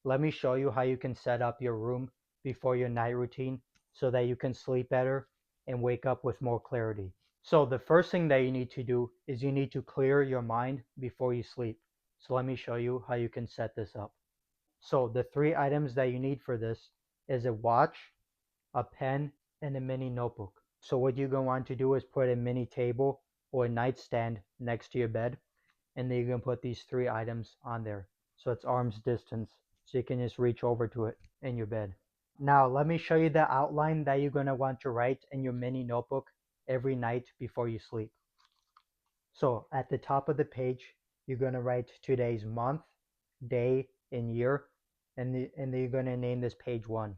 let me show you how you can set up your room before your night routine so that you can sleep better and wake up with more clarity. So the first thing that you need to do is you need to clear your mind before you sleep. So let me show you how you can set this up. So the three items that you need for this is a watch, a pen, and a mini notebook. So what you're going to want to do is put a mini table or a nightstand next to your bed, and then you're going to put these three items on there. So it's arm's distance, so you can just reach over to it in your bed. Now let me show you the outline that you're going to want to write in your mini notebook every night before you sleep. So at the top of the page, you're going to write today's month, day, and year, and then you're going to name this page 1.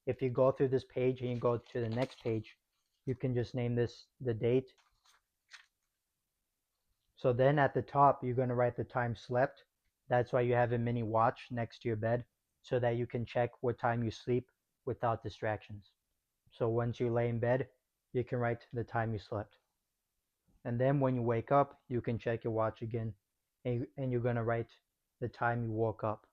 If you go through this page and you go to the next page, you can just name this the date. So then at the top, you're going to write the time slept. That's why you have a mini watch next to your bed so that you can check what time you sleep without distractions. So once you lay in bed, you can write the time you slept. And then when you wake up, you can check your watch again and you're going to write the time you woke up.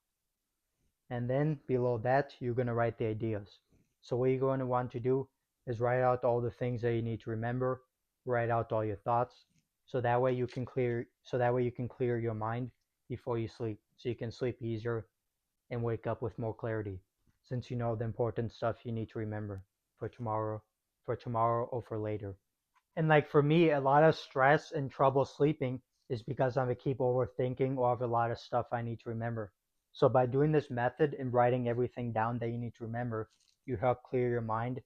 And then below that, you're going to write the ideas. So what you're going to want to do is write out all the things that you need to remember, write out all your thoughts, so that way you can clear your mind before you sleep, so you can sleep easier and wake up with more clarity, since you know the important stuff you need to remember for tomorrow or for later. And like for me, a lot of stress and trouble sleeping is because I'm a keep overthinking or have a lot of stuff I need to remember. So by doing this method and writing everything down that you need to remember, you help clear your mind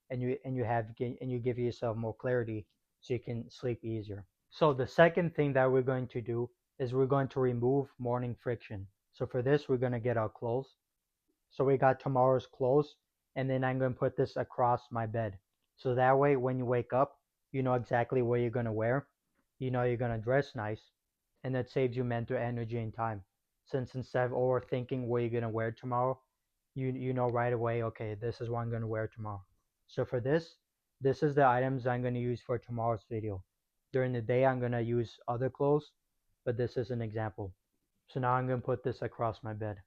and you give yourself more clarity so you can sleep easier. So the second thing that we're going to do is we're going to remove morning friction. So for this, we're going to get our clothes. So we got tomorrow's clothes, and then I'm going to put this across my bed. So that way, when you wake up, you know exactly what you're going to wear. You know you're going to dress nice, and that saves you mental energy and time. Since instead of overthinking what you're going to wear tomorrow, you know right away, okay, this is what I'm going to wear tomorrow. So for this is the items I'm going to use for tomorrow's video. During the day, I'm going to use other clothes, but this is an example. So now I'm going to put this across my bed.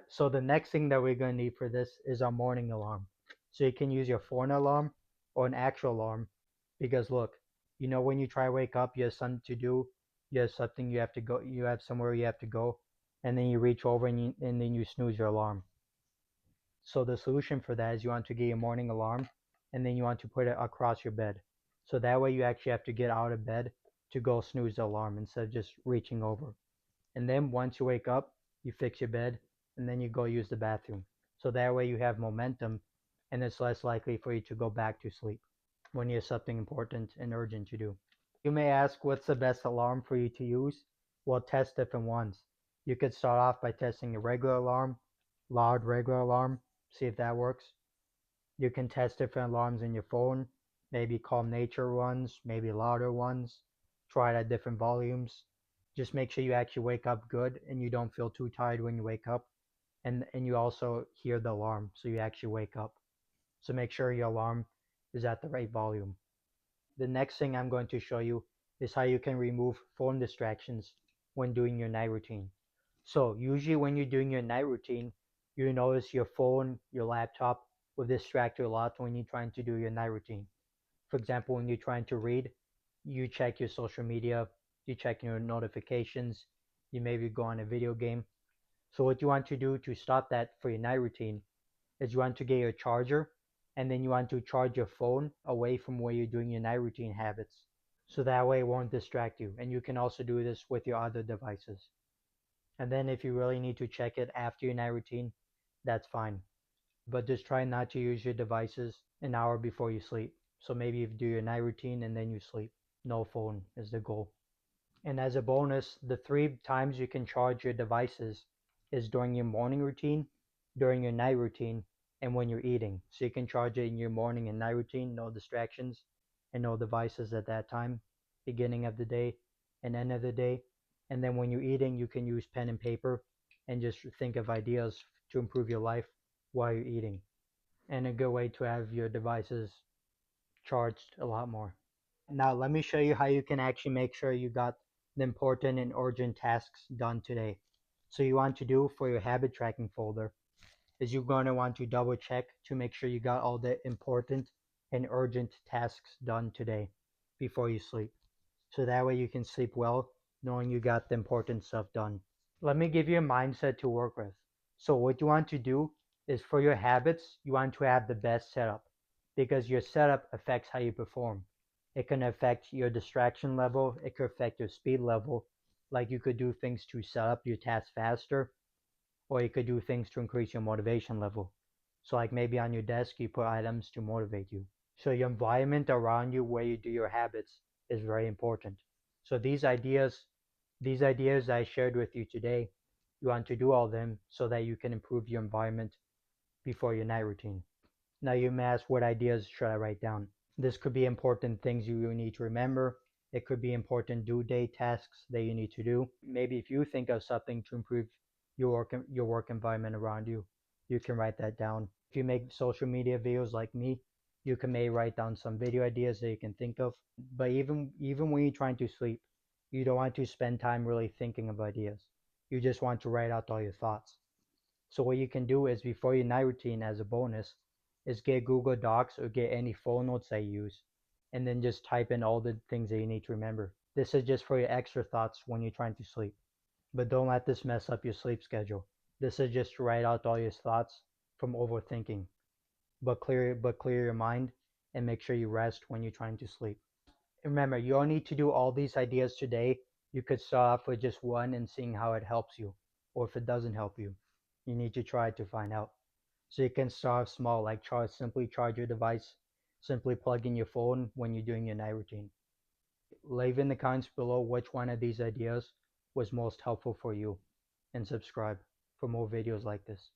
So the next thing that we're going to need for this is our morning alarm. So you can use your phone alarm or an actual alarm, because look, you know when you try to wake up, you have something to do, you have something you have to go, you have somewhere you have to go, and then you reach over and then you snooze your alarm. So the solution for that is you want to get your morning alarm and then you want to put it across your bed. So that way you actually have to get out of bed to go snooze the alarm instead of just reaching over. And then once you wake up, you fix your bed and then you go use the bathroom. So that way you have momentum and it's less likely for you to go back to sleep when you have something important and urgent to do. You may ask, what's the best alarm for you to use? Well, test different ones. You could start off by testing a regular alarm, loud regular alarm, see if that works. You can test different alarms in your phone, maybe calm nature ones, maybe louder ones. Try it at different volumes. Just make sure you actually wake up good and you don't feel too tired when you wake up. And you also hear the alarm, so you actually wake up. So make sure your alarm is at the right volume. The next thing I'm going to show you is how you can remove phone distractions when doing your night routine. So usually when you're doing your night routine, you notice your phone, your laptop will distract you a lot when you're trying to do your night routine. For example, when you're trying to read, you check your social media, you check your notifications, you maybe go on a video game. So what you want to do to stop that for your night routine is you want to get your charger and then you want to charge your phone away from where you're doing your night routine habits. So that way it won't distract you. And you can also do this with your other devices. And then if you really need to check it after your night routine, that's fine. But just try not to use your devices an hour before you sleep. So maybe you do your night routine and then you sleep. No phone is the goal. And as a bonus, the 3 times you can charge your devices is during your morning routine, during your night routine, and when you're eating. So you can charge it in your morning and night routine, no distractions and no devices at that time, beginning of the day and end of the day. And then when you're eating, you can use pen and paper and just think of ideas to improve your life while you're eating. And a good way to have your devices charged a lot more. Now let me show you how you can actually make sure you got the important and urgent tasks done today. So you want to do for your habit tracking folder is you're going to want to double check to make sure you got all the important and urgent tasks done today before you sleep. So that way you can sleep well knowing you got the important stuff done. Let me give you a mindset to work with. So what you want to do is for your habits, you want to have the best setup because your setup affects how you perform. It can affect your distraction level, it could affect your speed level, like you could do things to set up your task faster, or you could do things to increase your motivation level. So like maybe on your desk you put items to motivate you. So your environment around you where you do your habits is very important. So these ideas I shared with you today, you want to do all of them so that you can improve your environment before your night routine. Now you may ask, what ideas should I write down? This could be important things you need to remember. It could be important due date tasks that you need to do. Maybe if you think of something to improve your work environment around you, you can write that down. If you make social media videos like me, you can maybe write down some video ideas that you can think of. But even when you're trying to sleep, you don't want to spend time really thinking of ideas. You just want to write out all your thoughts. So what you can do is before your night routine as a bonus is get Google Docs or get any phone notes I use and then just type in all the things that you need to remember. This is just for your extra thoughts when you're trying to sleep. But don't let this mess up your sleep schedule. This is just to write out all your thoughts from overthinking. But clear your mind and make sure you rest when you're trying to sleep. Remember, you don't need to do all these ideas today. You could start off with just one and seeing how it helps you, or if it doesn't help you. You need to try to find out. So you can start small, like simply charge your device, simply plug in your phone when you're doing your night routine. Leave in the comments below which one of these ideas was most helpful for you, and subscribe for more videos like this.